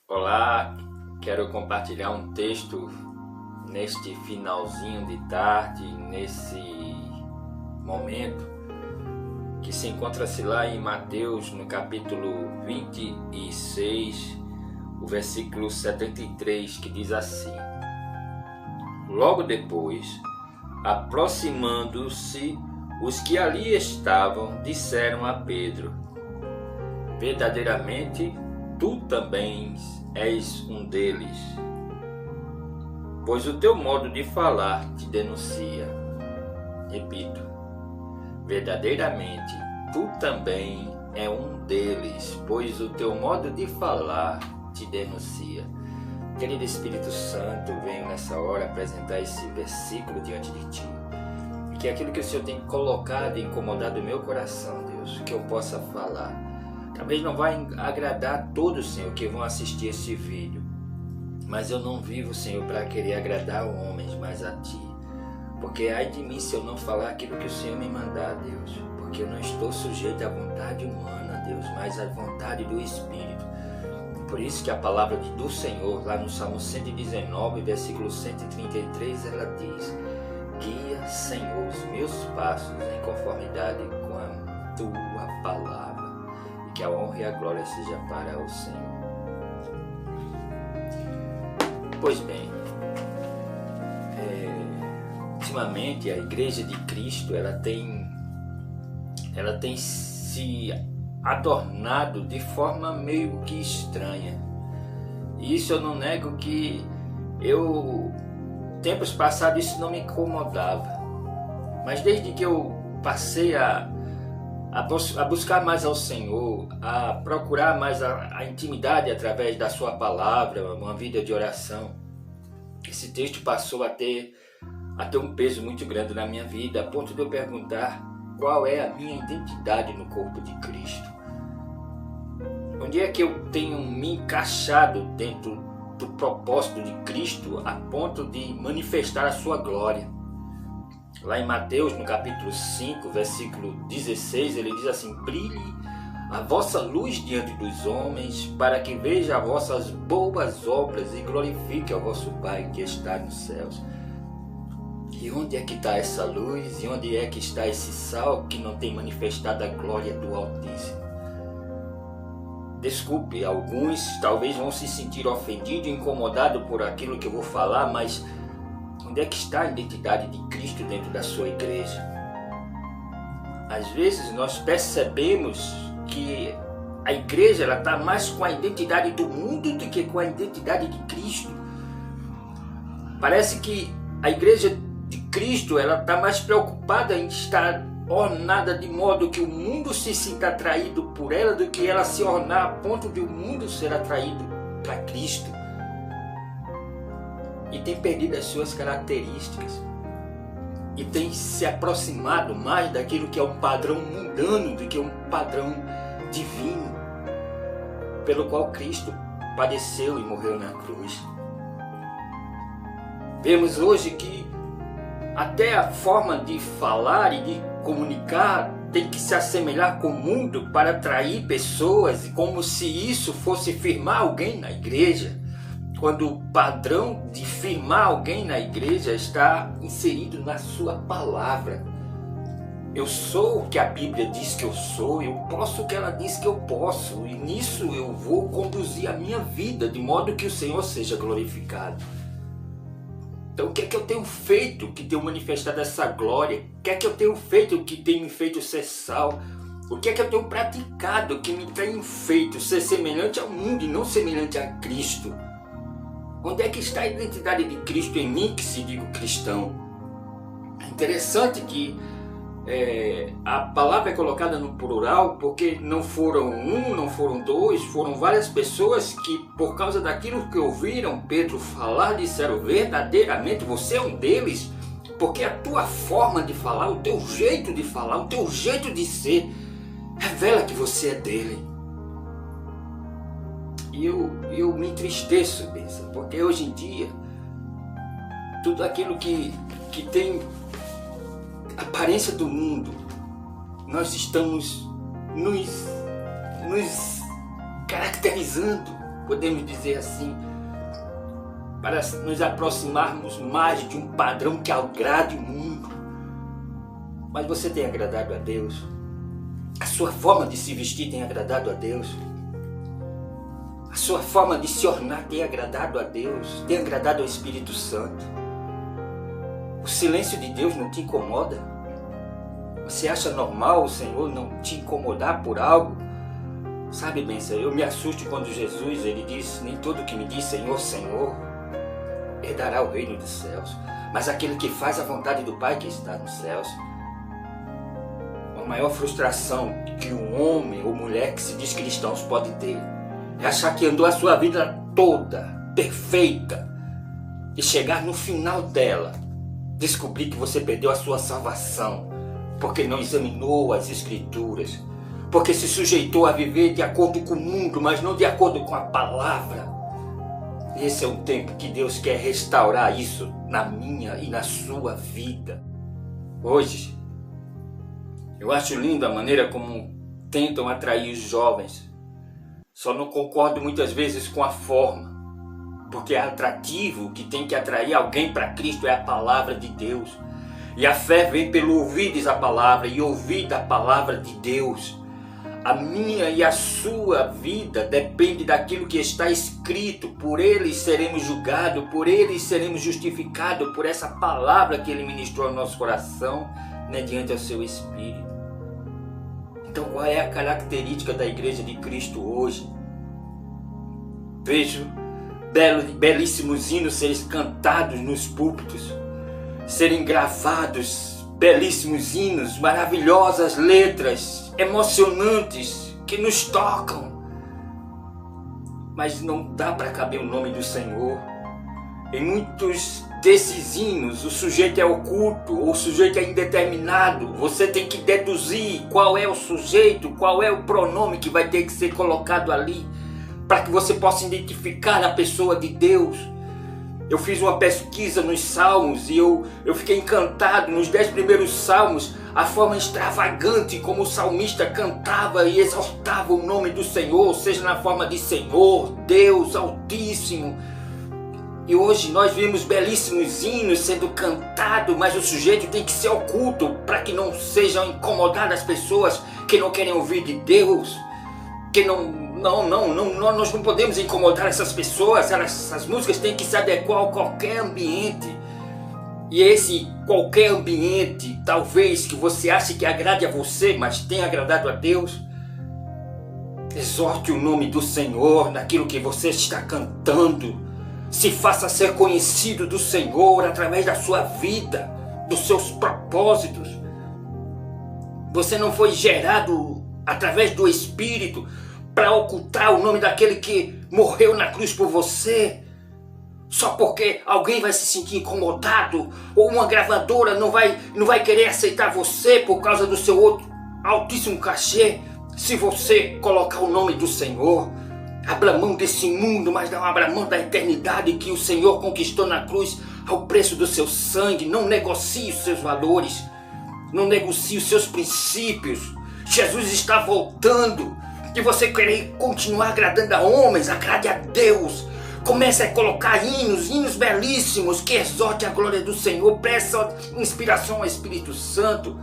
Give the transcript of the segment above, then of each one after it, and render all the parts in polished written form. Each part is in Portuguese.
Olá, quero compartilhar um texto neste finalzinho de tarde, nesse momento, que se encontra-se lá em Mateus, no capítulo 26, o versículo 73, que diz assim: Logo depois, aproximando-se, os que ali estavam disseram a Pedro: Verdadeiramente, tu também és um deles, pois o teu modo de falar te denuncia. Repito, verdadeiramente, tu também é um deles, pois o teu modo de falar te denuncia. Querido Espírito Santo, venho nessa hora apresentar esse versículo diante de ti, e que aquilo que o Senhor tem colocado e incomodado o meu coração, Deus, que eu possa falar. Talvez não vai agradar a todos, Senhor, que vão assistir esse vídeo. Mas eu não vivo, Senhor, para querer agradar homens, mas a Ti. Porque ai de mim se eu não falar aquilo que o Senhor me mandar, Deus. Porque eu não estou sujeito à vontade humana, Deus, mas à vontade do Espírito. Por isso que a palavra do Senhor, lá no Salmo 119, versículo 133, ela diz: Guia, Senhor, os meus passos em conformidade com a Tua palavra. Que a honra e a glória seja para o Senhor. Pois bem, ultimamente a Igreja de Cristo ela tem se adornado de forma meio que estranha. E isso eu não nego que tempos passados isso não me incomodava. Mas desde que eu passei a buscar mais ao Senhor, a procurar mais a intimidade através da sua palavra, uma vida de oração, esse texto passou a ter um peso muito grande na minha vida, a ponto de eu perguntar qual é a minha identidade no corpo de Cristo. Onde é que eu tenho me encaixado dentro do propósito de Cristo a ponto de manifestar a sua glória? Lá em Mateus, no capítulo 5, versículo 16, ele diz assim: Brilhe a vossa luz diante dos homens, para que veja as vossas boas obras e glorifique ao vosso Pai que está nos céus. E onde é que está essa luz? E onde é que está esse sal que não tem manifestado a glória do Altíssimo? Desculpe, alguns talvez vão se sentir ofendidos e incomodados por aquilo que eu vou falar, mas onde é que está a identidade de Cristo dentro da sua igreja? Às vezes nós percebemos que a igreja está mais com a identidade do mundo do que com a identidade de Cristo. Parece que a igreja de Cristo está mais preocupada em estar ornada de modo que o mundo se sinta atraído por ela do que ela se ornar a ponto de o mundo ser atraído para Cristo. E tem perdido as suas características e tem se aproximado mais daquilo que é um padrão mundano do que um padrão divino, pelo qual Cristo padeceu e morreu na cruz. Vemos hoje que até a forma de falar e de comunicar tem que se assemelhar com o mundo para atrair pessoas, como se isso fosse firmar alguém na igreja, quando o padrão de firmar alguém na igreja está inserido na sua palavra. Eu sou o que a Bíblia diz que eu sou, eu posso o que ela diz que eu posso, e nisso eu vou conduzir a minha vida de modo que o Senhor seja glorificado. Então o que é que eu tenho feito que tenho manifestado essa glória? O que é que eu tenho feito que tem me feito ser sal? O que é que eu tenho praticado que me tem feito ser semelhante ao mundo e não semelhante a Cristo? Onde é que está a identidade de Cristo em mim, que se digo cristão? É interessante que a palavra é colocada no plural, porque não foram um, não foram dois, foram várias pessoas que, por causa daquilo que ouviram Pedro falar, disseram: verdadeiramente você é um deles, porque a tua forma de falar, o teu jeito de falar, o teu jeito de ser, revela que você é dele. E eu me entristeço, bênção, porque hoje em dia, tudo aquilo que tem aparência do mundo, nós estamos nos caracterizando. podemos dizer assim, para nos aproximarmos mais de um padrão que agrade o mundo. Mas você tem agradado a Deus? A sua forma de se vestir tem agradado a Deus? A sua forma de se ornar tem agradado a Deus? Tem agradado ao Espírito Santo? O silêncio de Deus não te incomoda? Você acha normal o Senhor não te incomodar por algo? Sabe, bênção, eu me assusto quando Jesus, ele diz: nem todo que me diz Senhor, Senhor, herdará o reino dos céus, mas aquele que faz a vontade do Pai que está nos céus. A maior frustração que um homem ou mulher que se diz cristãos pode ter é achar que andou a sua vida toda perfeita e chegar no final dela, descobrir que você perdeu a sua salvação porque não examinou as Escrituras, porque se sujeitou a viver de acordo com o mundo, mas não de acordo com a palavra. Esse é um tempo que Deus quer restaurar isso na minha e na sua vida. Hoje, eu acho lindo a maneira como tentam atrair os jovens. Só não concordo muitas vezes com a forma, porque é atrativo, que tem que atrair alguém para Cristo é a palavra de Deus. E a fé vem pelo ouvir, diz a palavra, e ouvir da palavra de Deus. A minha e a sua vida depende daquilo que está escrito. Por eles seremos julgados, por eles seremos justificados, por essa palavra que ele ministrou ao nosso coração, mediante o seu Espírito. Então, qual é a característica da Igreja de Cristo hoje? Vejo belíssimos hinos serem cantados nos púlpitos, serem gravados belíssimos hinos, maravilhosas letras, emocionantes, que nos tocam. Mas não dá para caber o nome do Senhor. Em muitos desses hinos, o sujeito é oculto, ou o sujeito é indeterminado. Você tem que deduzir qual é o sujeito, qual é o pronome que vai ter que ser colocado ali, para que você possa identificar a pessoa de Deus. Eu fiz uma pesquisa nos Salmos e eu fiquei encantado nos 10 primeiros Salmos, a forma extravagante como o salmista cantava e exortava o nome do Senhor, seja na forma de Senhor, Deus Altíssimo. E hoje nós vimos belíssimos hinos sendo cantados, mas o sujeito tem que ser oculto para que não sejam incomodadas as pessoas que não querem ouvir de Deus, que nós não podemos incomodar essas pessoas. Essas músicas têm que se adequar a qualquer ambiente. E esse qualquer ambiente, talvez que você ache que agrade a você, mas tenha agradado a Deus, exorte o nome do Senhor naquilo que você está cantando. Se faça ser conhecido do Senhor através da sua vida, dos seus propósitos. Você não foi gerado através do Espírito para ocultar o nome daquele que morreu na cruz por você, só porque alguém vai se sentir incomodado, ou uma gravadora não vai querer aceitar você por causa do seu outro altíssimo cachê. Se você colocar o nome do Senhor, abra mão desse mundo, mas não abra mão da eternidade que o Senhor conquistou na cruz ao preço do seu sangue. Não negocie os seus valores, não negocie os seus princípios. Jesus está voltando. Se você querer continuar agradando a homens, agrade a Deus. Comece a colocar hinos belíssimos que exorte a glória do Senhor. Peça inspiração ao Espírito Santo.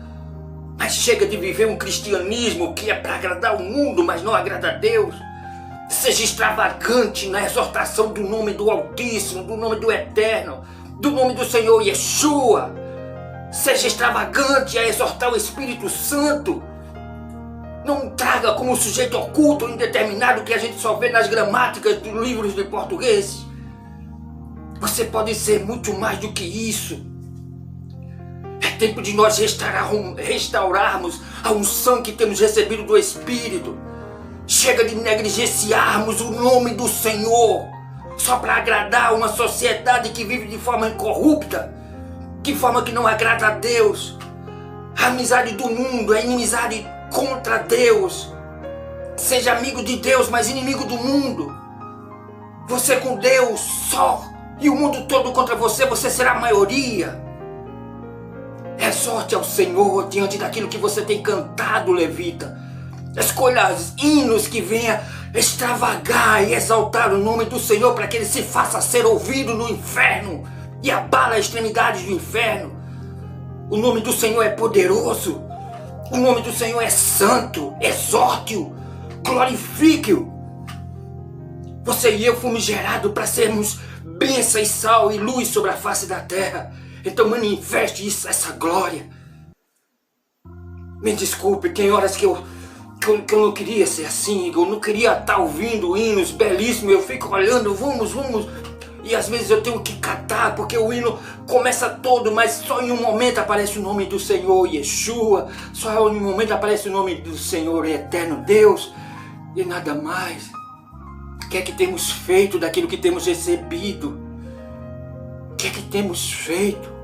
Mas chega de viver um cristianismo que é para agradar o mundo, mas não agrada a Deus. Seja extravagante na exortação do nome do Altíssimo, do nome do Eterno, do nome do Senhor Yeshua. Seja extravagante a exortar o Espírito Santo. Não traga como sujeito oculto ou indeterminado que a gente só vê nas gramáticas dos livros de português. Você pode ser muito mais do que isso. É tempo de nós restaurarmos a unção que temos recebido do Espírito. Chega de negligenciarmos o nome do Senhor só para agradar uma sociedade que vive de forma incorrupta, de forma que não agrada a Deus. A amizade do mundo é inimizade contra Deus. Seja amigo de Deus, mas inimigo do mundo. Você com Deus só e o mundo todo contra você, você será a maioria. Exorte ao Senhor diante daquilo que você tem cantado, levita. Escolha os hinos que venha extravagar e exaltar o nome do Senhor para que ele se faça ser ouvido no inferno e abala as extremidades do inferno. O nome do Senhor é poderoso. O nome do Senhor é santo. Exorte-o, glorifique-o. Você e eu fomos gerados para sermos bênção e sal e luz sobre a face da terra. Então manifeste essa glória. Me desculpe, tem horas que eu não queria ser assim, eu não queria estar ouvindo hinos belíssimos, eu fico olhando, vamos, e às vezes eu tenho que catar, porque o hino começa todo, mas só em um momento aparece o nome do Senhor Yeshua, só em um momento aparece o nome do Senhor Eterno Deus, e nada mais. O que é que temos feito daquilo que temos recebido? O que é que temos feito?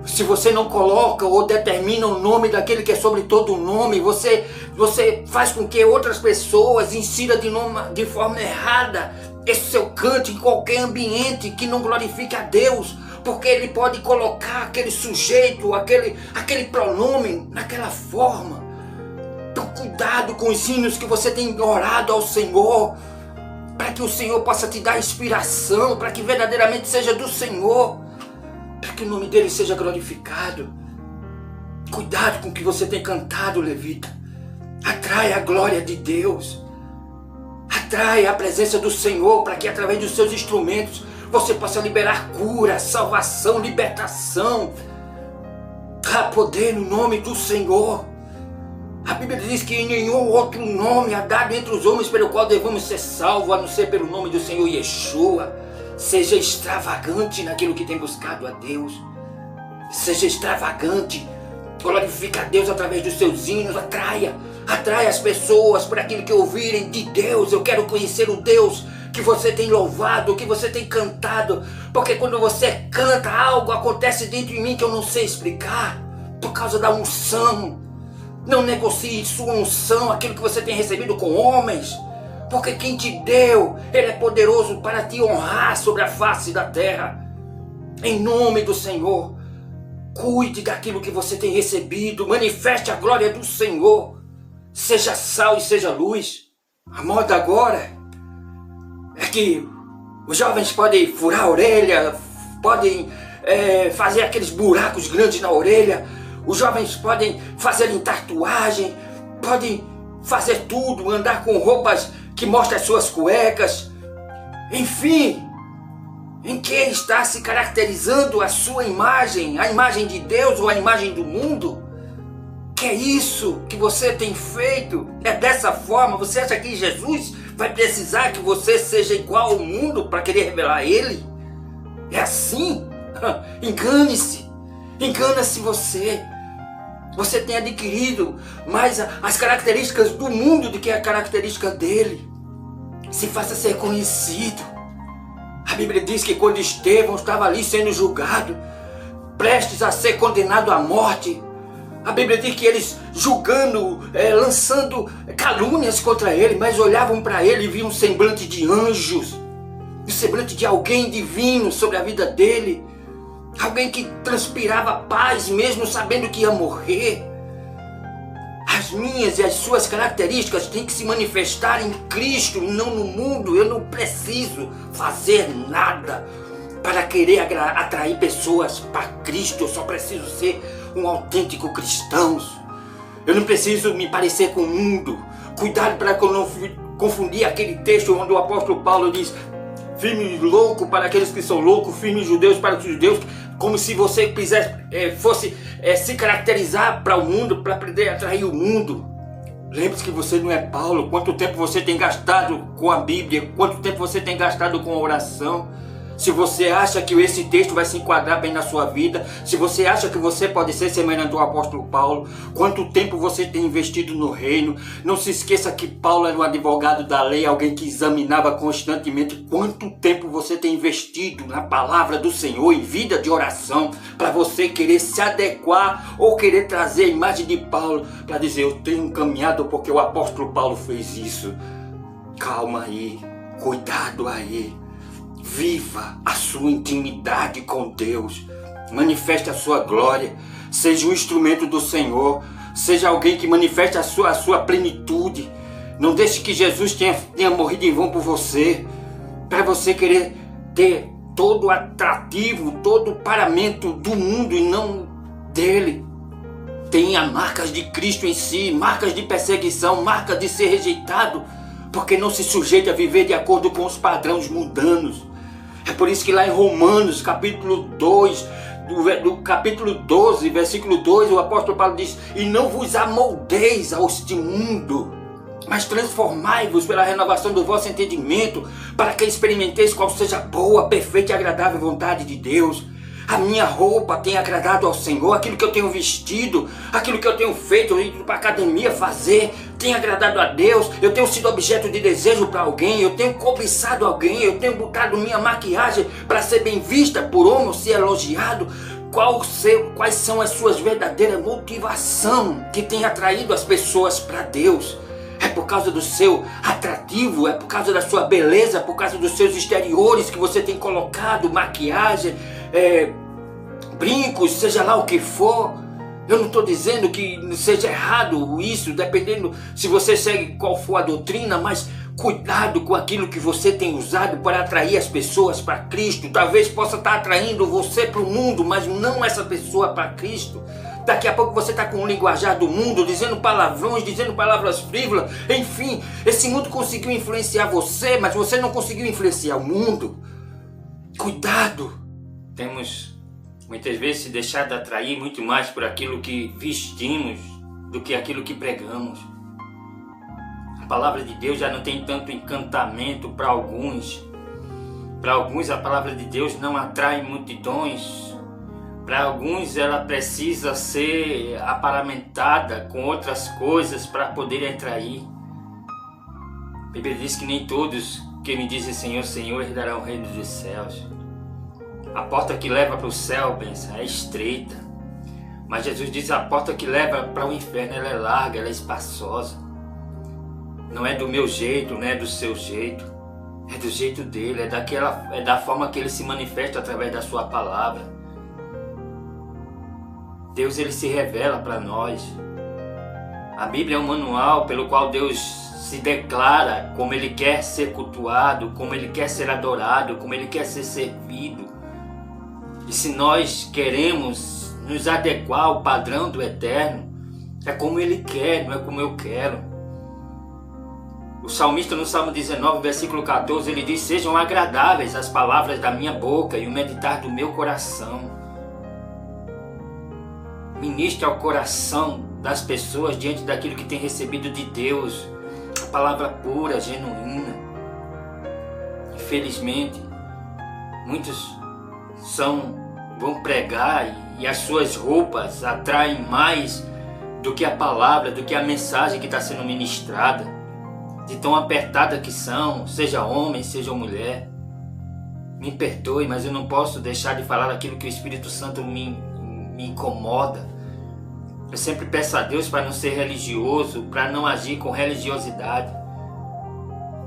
Se você não coloca ou determina o nome daquele que é sobre todo o nome, você faz com que outras pessoas insiram de forma errada esse seu canto em qualquer ambiente que não glorifique a Deus, porque ele pode colocar aquele sujeito, aquele pronome naquela forma. Então cuidado com os hinos que você tem orado ao Senhor, para que o Senhor possa te dar inspiração, para que verdadeiramente seja do Senhor, para que o nome dele seja glorificado. Cuidado com o que você tem cantado, levita. Atrai a glória de Deus. Atrai a presença do Senhor, para que através dos seus instrumentos você possa liberar cura, salvação, libertação. Há poder no nome do Senhor. A Bíblia diz que nenhum outro nome há dado entre os homens pelo qual devemos ser salvos, a não ser pelo nome do Senhor Yeshua. Seja extravagante naquilo que tem buscado a Deus. Seja extravagante. Glorifica a Deus através dos seus hinos. Atraia as pessoas por aquilo que ouvirem de Deus. Eu quero conhecer o Deus que você tem louvado, que você tem cantado. Porque quando você canta, algo acontece dentro de mim que eu não sei explicar. Por causa da unção. Não negocie sua unção, aquilo que você tem recebido com homens. Porque quem te deu, ele é poderoso para te honrar sobre a face da terra. Em nome do Senhor, cuide daquilo que você tem recebido. Manifeste a glória do Senhor. Seja sal e seja luz. A moda agora é que os jovens podem furar a orelha, podem fazer aqueles buracos grandes na orelha. Os jovens podem fazer tatuagem, podem fazer tudo, andar com roupas que mostram as suas cuecas. Enfim, em que está se caracterizando a sua imagem, a imagem de Deus ou a imagem do mundo? Que é isso que você tem feito? É dessa forma? Você acha que Jesus vai precisar que você seja igual ao mundo para querer revelar Ele? É assim? Engane-se! Engana-se você! Você tem adquirido mais as características do mundo do que a característica dele. Se faça ser conhecido. A Bíblia diz que quando Estevão estava ali sendo julgado, prestes a ser condenado à morte, a Bíblia diz que eles julgando, lançando calúnias contra ele, mas olhavam para ele e viam um semblante de anjos, um semblante de alguém divino sobre a vida dele. Alguém que transpirava paz mesmo sabendo que ia morrer. As minhas e as suas características têm que se manifestar em Cristo, não no mundo. Eu não preciso fazer nada para querer atrair pessoas para Cristo. Eu só preciso ser um autêntico cristão. Eu não preciso me parecer com o mundo. Cuidado para que eu não confundir aquele texto onde o apóstolo Paulo diz: firme louco para aqueles que são loucos, firme judeus para os judeus, como se você fosse se caracterizar para o mundo, para poder atrair o mundo. Lembre-se que você não é Paulo. Quanto tempo você tem gastado com a Bíblia? Quanto tempo você tem gastado com a oração? Se você acha que esse texto vai se enquadrar bem na sua vida, se você acha que você pode ser semelhante ao apóstolo Paulo, quanto tempo você tem investido no reino? Não se esqueça que Paulo era um advogado da lei, alguém que examinava constantemente. Quanto tempo você tem investido na palavra do Senhor, em vida de oração, para você querer se adequar ou querer trazer a imagem de Paulo para dizer: eu tenho caminhado porque o apóstolo Paulo fez isso. Calma aí, cuidado aí. Viva a sua intimidade com Deus. Manifeste a sua glória. Seja um instrumento do Senhor. Seja alguém que manifeste a sua plenitude. Não deixe que Jesus tenha morrido em vão por você, para você querer ter todo o atrativo, todo o paramento do mundo e não dele. Tenha marcas de Cristo em si, marcas de perseguição, marcas de ser rejeitado, porque não se sujeita a viver de acordo com os padrões mundanos. É por isso que lá em Romanos, capítulo 2, do capítulo 12, versículo 2, o apóstolo Paulo diz: e não vos amoldeis a este mundo, mas transformai-vos pela renovação do vosso entendimento, para que experimenteis qual seja a boa, perfeita e agradável vontade de Deus. A minha roupa tem agradado ao Senhor, aquilo que eu tenho vestido, aquilo que eu tenho feito, eu ido para a academia fazer, tem agradado a Deus. Eu tenho sido objeto de desejo para alguém, eu tenho cobiçado alguém, eu tenho botado minha maquiagem para ser bem vista por homem, ser elogiado. Quais são as suas verdadeiras motivações que tem atraído as pessoas para Deus? É por causa do seu atrativo, é por causa da sua beleza, é por causa dos seus exteriores que você tem colocado, maquiagem, brincos, seja lá o que for. Eu não estou dizendo que seja errado isso, dependendo se você segue qual for a doutrina, mas cuidado com aquilo que você tem usado para atrair as pessoas para Cristo. Talvez possa estar atraindo você para o mundo, mas não essa pessoa para Cristo. Daqui a pouco você está com o linguajar do mundo, dizendo palavrões, dizendo palavras frívolas. Enfim, esse mundo conseguiu influenciar você, mas você não conseguiu influenciar o mundo. Cuidado! Temos muitas vezes se deixado atrair muito mais por aquilo que vestimos do que aquilo que pregamos. A palavra de Deus já não tem tanto encantamento para alguns. Para alguns a palavra de Deus não atrai multidões. Para alguns ela precisa ser aparamentada com outras coisas para poder atrair. A Bíblia diz que nem todos que me dizem Senhor, Senhor herdarão o reino dos céus. A porta que leva para o céu, benção, é estreita. Mas Jesus diz a porta que leva para o inferno, ela é larga, ela é espaçosa. Não é do meu jeito, não é do seu jeito. É do jeito dele, é da forma que ele se manifesta através da sua palavra. Deus, ele se revela para nós. A Bíblia é um manual pelo qual Deus se declara como ele quer ser cultuado, como ele quer ser adorado, como ele quer ser servido. E se nós queremos nos adequar ao padrão do Eterno, é como ele quer, não é como eu quero. O salmista no Salmo 19, versículo 14, ele diz: sejam agradáveis as palavras da minha boca e o meditar do meu coração. Ministre ao coração das pessoas diante daquilo que tem recebido de Deus, a palavra pura, genuína. Infelizmente, muitos vão pregar e as suas roupas atraem mais do que a palavra, do que a mensagem que está sendo ministrada, de tão apertada que são, seja homem, seja mulher. Me perdoe, mas eu não posso deixar de falar aquilo que o Espírito Santo me incomoda. Eu sempre peço a Deus para não ser religioso, para não agir com religiosidade.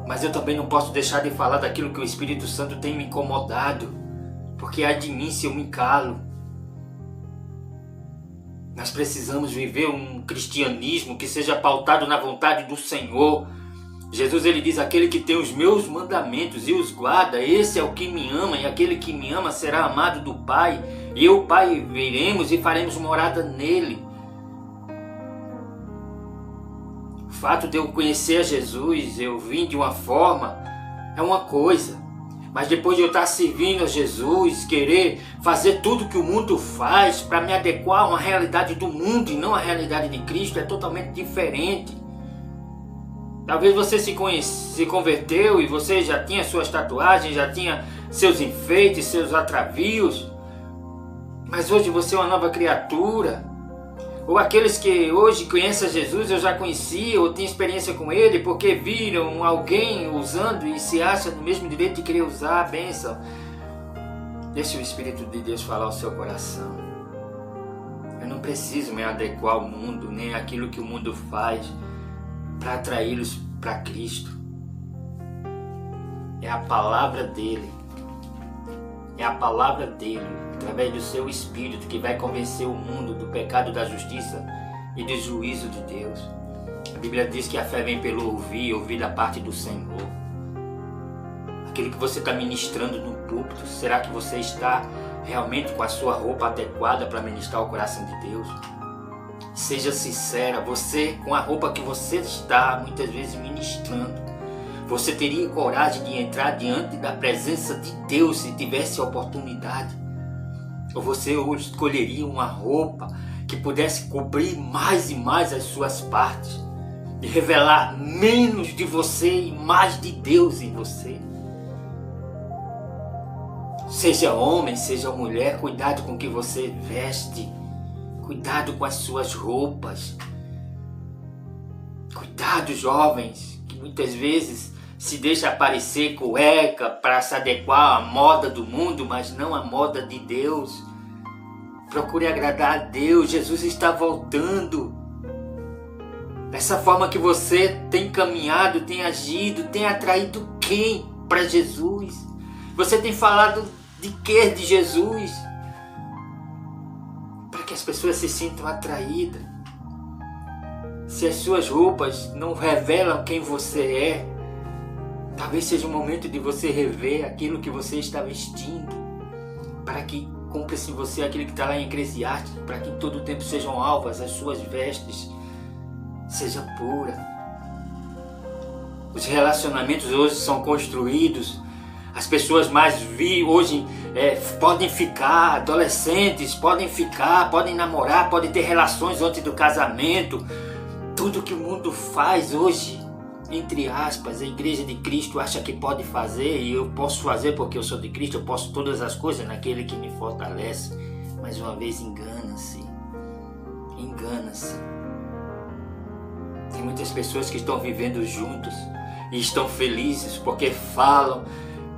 Mas eu também não posso deixar de falar daquilo que o Espírito Santo tem me incomodado, porque ai de mim se eu me calo. Nós precisamos viver um cristianismo que seja pautado na vontade do Senhor. Jesus, ele diz: aquele que tem os meus mandamentos e os guarda, esse é o que me ama, e aquele que me ama será amado do Pai, e eu, Pai, viremos e faremos morada nele. O fato de eu conhecer a Jesus, eu vim de uma forma, é uma coisa. Mas depois de eu estar servindo a Jesus, querer fazer tudo que o mundo faz para me adequar a uma realidade do mundo e não a realidade de Cristo, é totalmente diferente. Talvez você se converteu e você já tinha suas tatuagens, já tinha seus enfeites, seus atravios. Mas hoje você é uma nova criatura. Ou aqueles que hoje conhecem a Jesus, eu já conhecia, ou tenho experiência com ele, porque viram alguém usando e se acham no mesmo direito de querer usar a bênção. Deixe o Espírito de Deus falar ao seu coração. Eu não preciso me adequar ao mundo, nem àquilo que o mundo faz, para atraí-los para Cristo. É a palavra dele. É a palavra dele, através do seu Espírito, que vai convencer o mundo do pecado, da justiça e do juízo de Deus. Bíblia diz que a fé vem pelo ouvir, ouvir da parte do Senhor. Aquilo que você está ministrando no púlpito, será que você está realmente com a sua roupa adequada para ministrar o coração de Deus? Seja sincera, você com a roupa que você está muitas vezes ministrando, você teria coragem de entrar diante da presença de Deus se tivesse a oportunidade? Ou você hoje escolheria uma roupa que pudesse cobrir mais e mais as suas partes e revelar menos de você e mais de Deus em você? Seja homem, seja mulher, cuidado com o que você veste, cuidado com as suas roupas. Cuidado, jovens, que muitas vezes se deixa aparecer cueca para se adequar à moda do mundo, mas não à moda de Deus. Procure agradar a Deus, Jesus está voltando. Dessa forma que você tem caminhado, tem agido, tem atraído quem para Jesus? Você tem falado de que de Jesus? Para que as pessoas se sintam atraídas. Se as suas roupas não revelam quem você é, talvez seja o momento de você rever aquilo que você está vestindo, para que cumpra-se em você aquilo que está lá em Eclesiastes, para que em todo o tempo sejam alvas as suas vestes, seja pura. Os relacionamentos hoje são construídos. As pessoas mais hoje podem ficar, adolescentes podem namorar, podem ter relações antes do casamento. Tudo que o mundo faz hoje, entre aspas, a Igreja de Cristo acha que pode fazer, e eu posso fazer porque eu sou de Cristo, eu posso todas as coisas naquele que me fortalece. Mais uma vez, engana-se. Engana-se. Tem muitas pessoas que estão vivendo juntos e estão felizes porque falam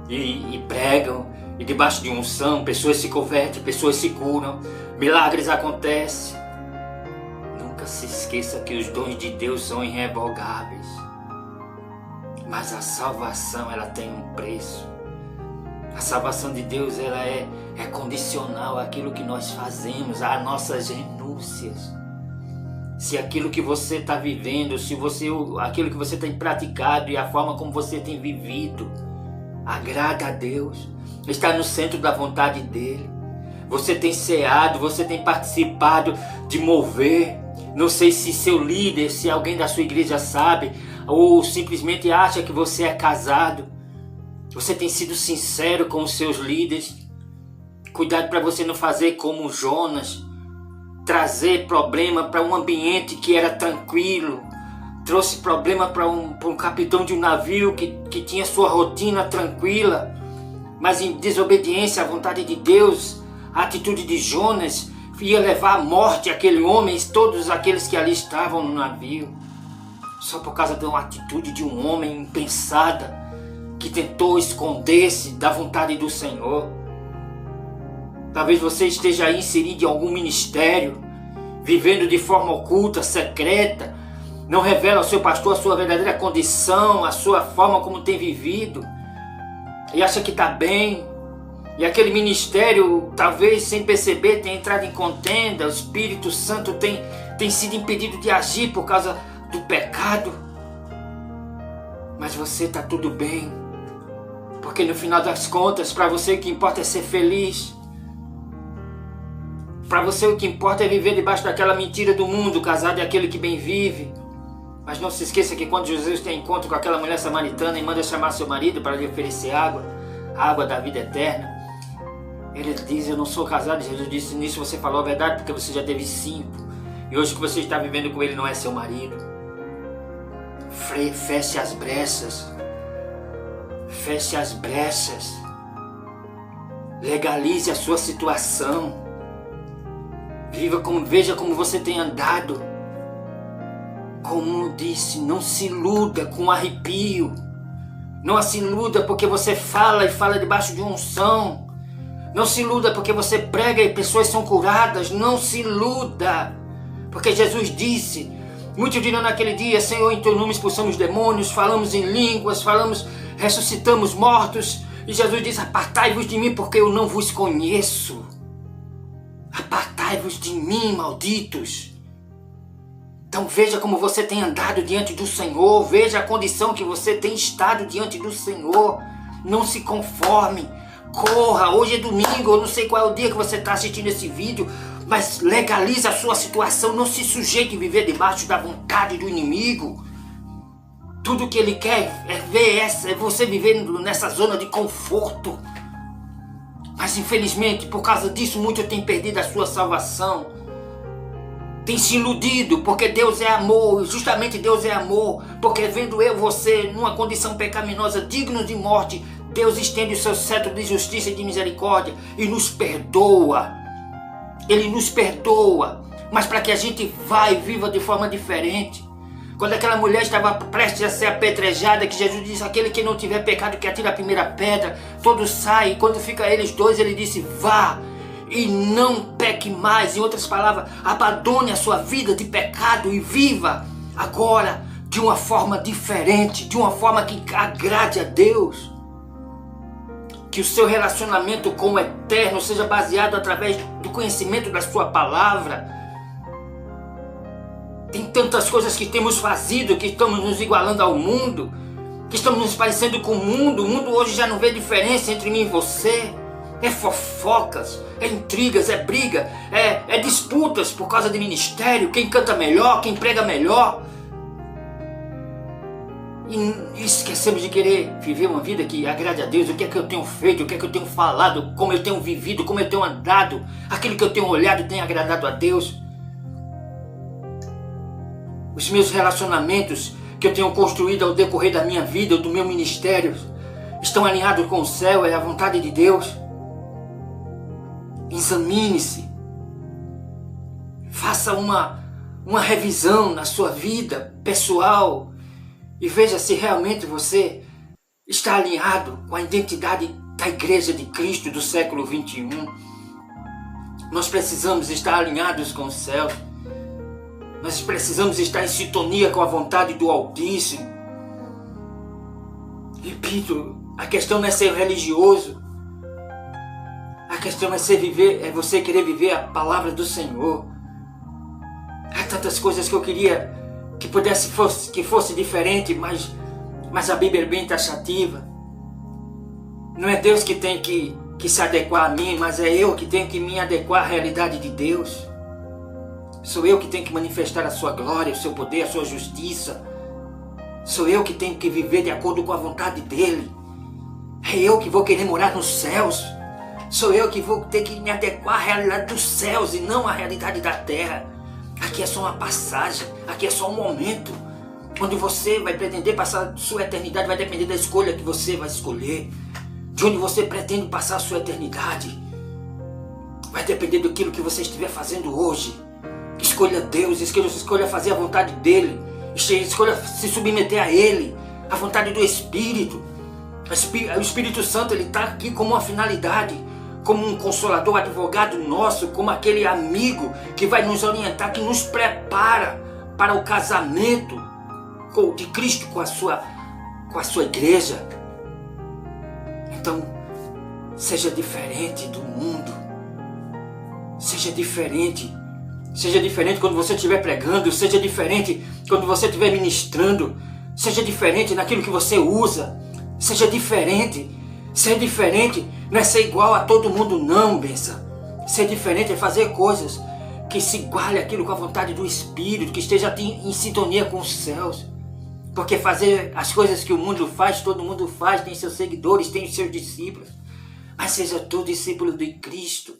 e pregam, e debaixo de unção pessoas se convertem, pessoas se curam, milagres acontecem. Nunca se esqueça que os dons de Deus são irrevogáveis, mas a salvação, ela tem um preço. A salvação de Deus, ela é condicional àquilo que nós fazemos, às nossas renúncias. Se aquilo que você está vivendo, aquilo que você tem praticado e a forma como você tem vivido agrada a Deus, está no centro da vontade dele, você tem ceado, você tem participado de mover. Não sei se seu líder, se alguém da sua igreja sabe, ou simplesmente acha que você é casado. Você tem sido sincero com os seus líderes. Cuidado para você não fazer como Jonas, trazer problema para um ambiente que era tranquilo. Trouxe problema para um capitão de um navio que tinha sua rotina tranquila, mas em desobediência à vontade de Deus, a atitude de Jonas ia levar à morte aquele homem e todos aqueles que ali estavam no navio, só por causa de uma atitude de um homem impensada que tentou esconder-se da vontade do Senhor. Talvez você esteja aí inserido em algum ministério, vivendo de forma oculta, secreta, não revela ao seu pastor a sua verdadeira condição, a sua forma como tem vivido, e acha que está bem, e aquele ministério, talvez sem perceber, tem entrado em contenda, o Espírito Santo tem sido impedido de agir por causa do pecado. Mas você está tudo bem, porque no final das contas, para você o que importa é ser feliz. Para você o que importa é viver debaixo daquela mentira do mundo, casado é aquele que bem vive. Mas não se esqueça que quando Jesus tem encontro com aquela mulher samaritana e manda chamar seu marido para lhe oferecer água, a água da vida eterna, ele diz: eu não sou casado. Jesus disse: nisso você falou a verdade, porque você já teve 5. E hoje que você está vivendo com ele não é seu marido. Feche as brechas. Feche as brechas. Legalize a sua situação. Veja como você tem andado. Como disse, não se iluda com arrepio. Não se iluda porque você fala e fala debaixo de unção. Não se iluda porque você prega e pessoas são curadas. Não se iluda. Porque Jesus disse, muitos dirão naquele dia: Senhor, em teu nome expulsamos demônios, falamos em línguas, ressuscitamos mortos. E Jesus diz: apartai-vos de mim porque eu não vos conheço. Apartai-vos de mim, malditos. Então veja como você tem andado diante do Senhor, veja a condição que você tem estado diante do Senhor. Não se conforme, corra, hoje é domingo, eu não sei qual é o dia que você está assistindo esse vídeo, mas legalize a sua situação, não se sujeite a viver debaixo da vontade do inimigo. Tudo que ele quer é você vivendo nessa zona de conforto. Mas infelizmente, por causa disso, muitos têm perdido a sua salvação. Tem se iludido, porque Deus é amor, justamente Deus é amor, porque vendo você numa condição pecaminosa, digno de morte, Deus estende o seu cetro de justiça e de misericórdia e nos perdoa. Ele nos perdoa, mas para que a gente vá e viva de forma diferente. Quando aquela mulher estava prestes a ser apedrejada, que Jesus disse, aquele que não tiver pecado que atire a primeira pedra, todos saem, e quando fica eles dois, ele disse, vá e não peque mais. Em outras palavras, abandone a sua vida de pecado e viva agora de uma forma diferente, de uma forma que agrade a Deus. Que o seu relacionamento com o Eterno seja baseado através do conhecimento da sua palavra. Tem tantas coisas que temos fazido, que estamos nos igualando ao mundo, que estamos nos parecendo com o mundo. O mundo hoje já não vê diferença entre mim e você. É fofocas, é intrigas, é briga, é disputas por causa de ministério, quem canta melhor, quem prega melhor. E esquecemos de querer viver uma vida que agrade a Deus. O que é que eu tenho feito, o que é que eu tenho falado, como eu tenho vivido, como eu tenho andado, aquilo que eu tenho olhado tem agradado a Deus. Os meus relacionamentos que eu tenho construído ao decorrer da minha vida, do meu ministério, estão alinhados com o céu, é a vontade de Deus. Examine-se, faça uma revisão na sua vida pessoal e veja se realmente você está alinhado com a identidade da Igreja de Cristo do século 21. Nós precisamos estar alinhados com o céu, nós precisamos estar em sintonia com a vontade do Altíssimo. Repito, a questão não é ser religioso. A questão é você querer viver a palavra do Senhor. Há tantas coisas que eu queria que fosse diferente, mas a Bíblia é bem taxativa. Não é Deus que tem que se adequar a mim, mas é eu que tenho que me adequar à realidade de Deus. Sou eu que tenho que manifestar a sua glória, o seu poder, a sua justiça. Sou eu que tenho que viver de acordo com a vontade dEle. É eu que vou querer morar nos céus. Sou eu que vou ter que me adequar à realidade dos céus e não à realidade da terra. Aqui é só uma passagem, aqui é só um momento. Onde você vai pretender passar sua eternidade vai depender da escolha que você vai escolher. De onde você pretende passar a sua eternidade vai depender daquilo que você estiver fazendo hoje. Escolha Deus, escolha fazer a vontade dEle. Escolha se submeter a Ele, a vontade do Espírito. O Espírito Santo está aqui como uma finalidade, como um consolador, advogado nosso, como aquele amigo que vai nos orientar, que nos prepara para o casamento de Cristo com a sua igreja. Então, seja diferente do mundo. Seja diferente. Seja diferente quando você estiver pregando, seja diferente quando você estiver ministrando, seja diferente naquilo que você usa, seja diferente. Ser diferente não é ser igual a todo mundo não, benção. Ser diferente é fazer coisas que se iguale àquilo com a vontade do Espírito, que esteja em sintonia com os céus. Porque fazer as coisas que o mundo faz, todo mundo faz, tem seus seguidores, tem os seus discípulos. Mas seja tu discípulo de Cristo,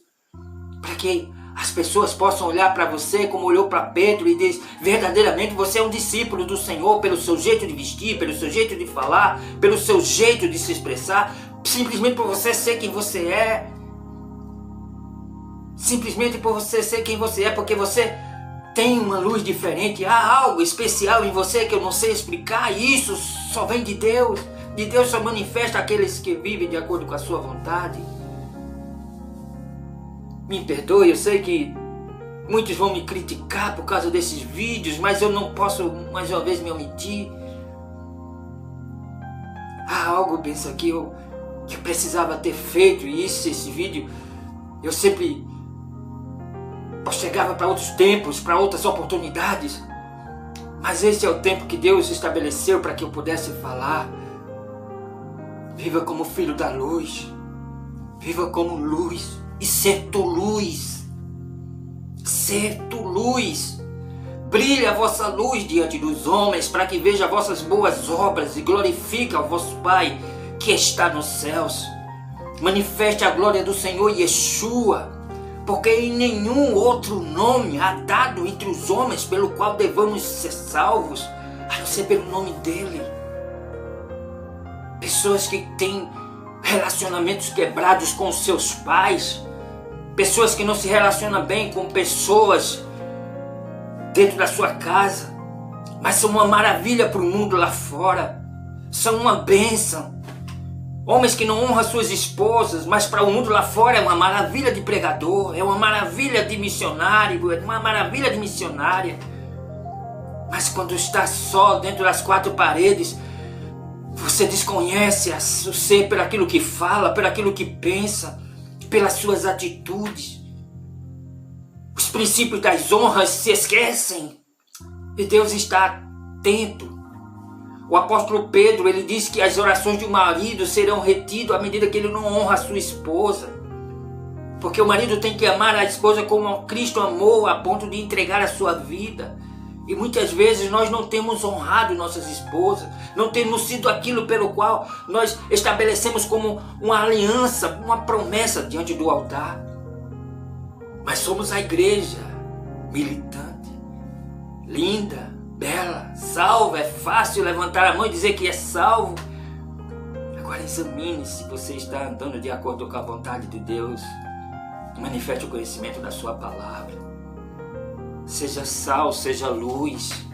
para que as pessoas possam olhar para você como olhou para Pedro e diz, verdadeiramente você é um discípulo do Senhor pelo seu jeito de vestir, pelo seu jeito de falar, pelo seu jeito de se expressar, simplesmente por você ser quem você é. Simplesmente por você ser quem você é, porque você tem uma luz diferente, há algo especial em você que eu não sei explicar, e isso só vem de Deus. De Deus só manifesta aqueles que vivem de acordo com a sua vontade. Me perdoe, eu sei que muitos vão me criticar por causa desses vídeos, mas eu não posso mais uma vez me omitir. Há algo, pensa, que eu precisava ter feito, e esse vídeo eu sempre postergava para outros tempos, para outras oportunidades. Mas esse é o tempo que Deus estabeleceu para que eu pudesse falar. Viva como filho da luz. Viva como luz. E ser tu luz. Ser tu luz. Brilhe a vossa luz diante dos homens, para que vejam vossas boas obras e glorifique ao vosso Pai que está nos céus. Manifeste a glória do Senhor Yeshua, porque em nenhum outro nome há dado entre os homens pelo qual devamos ser salvos, a não ser pelo nome dele. Pessoas que têm relacionamentos quebrados com seus pais, pessoas que não se relacionam bem com pessoas dentro da sua casa, mas são uma maravilha para o mundo lá fora, são uma bênção. Homens que não honram suas esposas, mas para o mundo lá fora é uma maravilha de pregador, é uma maravilha de missionário, é uma maravilha de missionária. Mas quando está só dentro das quatro paredes, você desconhece o ser por aquilo que fala, por aquilo que pensa, pelas suas atitudes. Os princípios das honras se esquecem e Deus está atento. O apóstolo Pedro, ele diz que as orações de um marido serão retidas à medida que ele não honra a sua esposa. Porque o marido tem que amar a esposa como Cristo amou, a ponto de entregar a sua vida. E muitas vezes nós não temos honrado nossas esposas, não temos sido aquilo pelo qual nós estabelecemos como uma aliança, uma promessa diante do altar. Mas somos a igreja militante, linda, bela, salva. É fácil levantar a mão e dizer que é salvo. Agora examine se você está andando de acordo com a vontade de Deus. Manifeste o conhecimento da sua palavra. Seja sal, seja luz.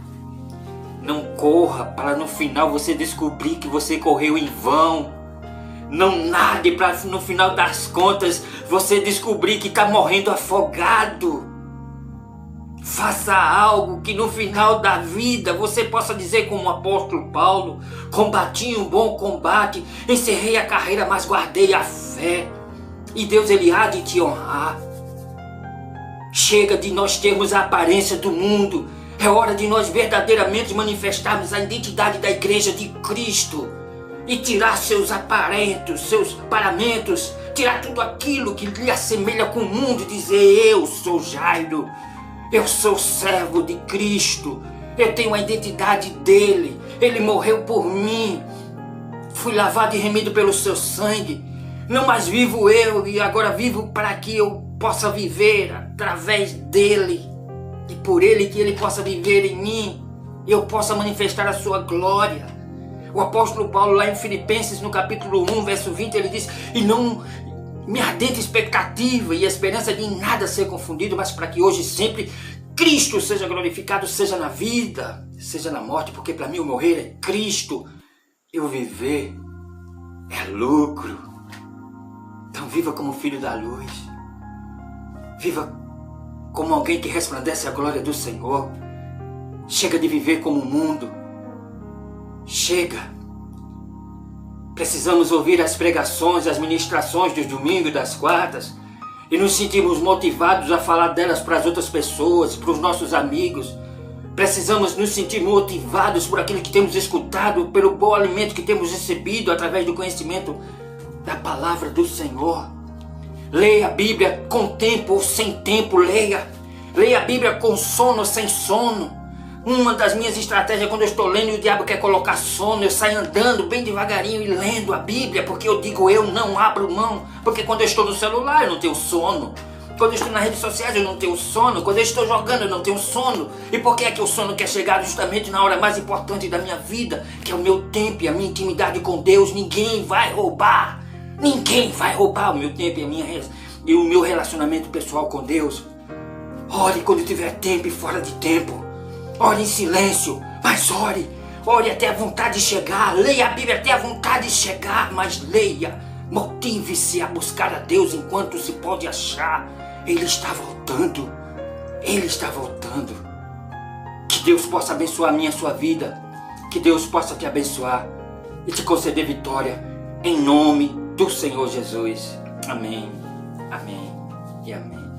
Não corra para no final você descobrir que você correu em vão. Não nade para no final das contas você descobrir que está morrendo afogado. Faça algo que no final da vida você possa dizer como o apóstolo Paulo: combati um bom combate, encerrei a carreira, mas guardei a fé. E Deus, ele há de te honrar. Chega de nós termos a aparência do mundo. É hora de nós verdadeiramente manifestarmos a identidade da igreja de Cristo. E tirar seus aparentos, seus paramentos, tirar tudo aquilo que lhe assemelha com o mundo e dizer: eu sou Jairo, eu sou servo de Cristo, eu tenho a identidade dele, ele morreu por mim, fui lavado e remido pelo seu sangue, não mais vivo eu, e agora vivo para que eu possa viver através dele, e por ele que ele possa viver em mim, e eu possa manifestar a sua glória. O apóstolo Paulo, lá em Filipenses, no capítulo 1, verso 20, ele diz: e não minha ardente expectativa e esperança de em nada ser confundido, mas para que hoje sempre Cristo seja glorificado, seja na vida, seja na morte, porque para mim o morrer é Cristo, e o viver é lucro. Então viva como filho da luz, viva como alguém que resplandece a glória do Senhor. Chega de viver como o mundo. Chega. Precisamos ouvir as pregações, as ministrações dos domingos e das quartas e nos sentirmos motivados a falar delas para as outras pessoas, para os nossos amigos. Precisamos nos sentir motivados por aquilo que temos escutado, pelo bom alimento que temos recebido através do conhecimento da palavra do Senhor. Leia a Bíblia com tempo ou sem tempo, leia. Leia a Bíblia com sono ou sem sono. Uma das minhas estratégias quando eu estou lendo e o diabo quer colocar sono, eu saio andando bem devagarinho e lendo a Bíblia, porque eu digo: eu não abro mão, porque quando eu estou no celular eu não tenho sono, quando eu estou nas redes sociais eu não tenho sono, quando eu estou jogando eu não tenho sono. E por que é que o sono quer chegar justamente na hora mais importante da minha vida, que é o meu tempo e a minha intimidade com Deus? Ninguém vai roubar o meu tempo e o meu relacionamento pessoal com Deus. Ore quando tiver tempo e fora de tempo. Ore em silêncio, mas ore. Ore até a vontade chegar. Leia a Bíblia até a vontade chegar, mas leia. Motive-se a buscar a Deus enquanto se pode achar. Ele está voltando. Ele está voltando. Que Deus possa abençoar a minha e a sua vida. Que Deus possa te abençoar e te conceder vitória. Em nome do Senhor Jesus. Amém. Amém e amém.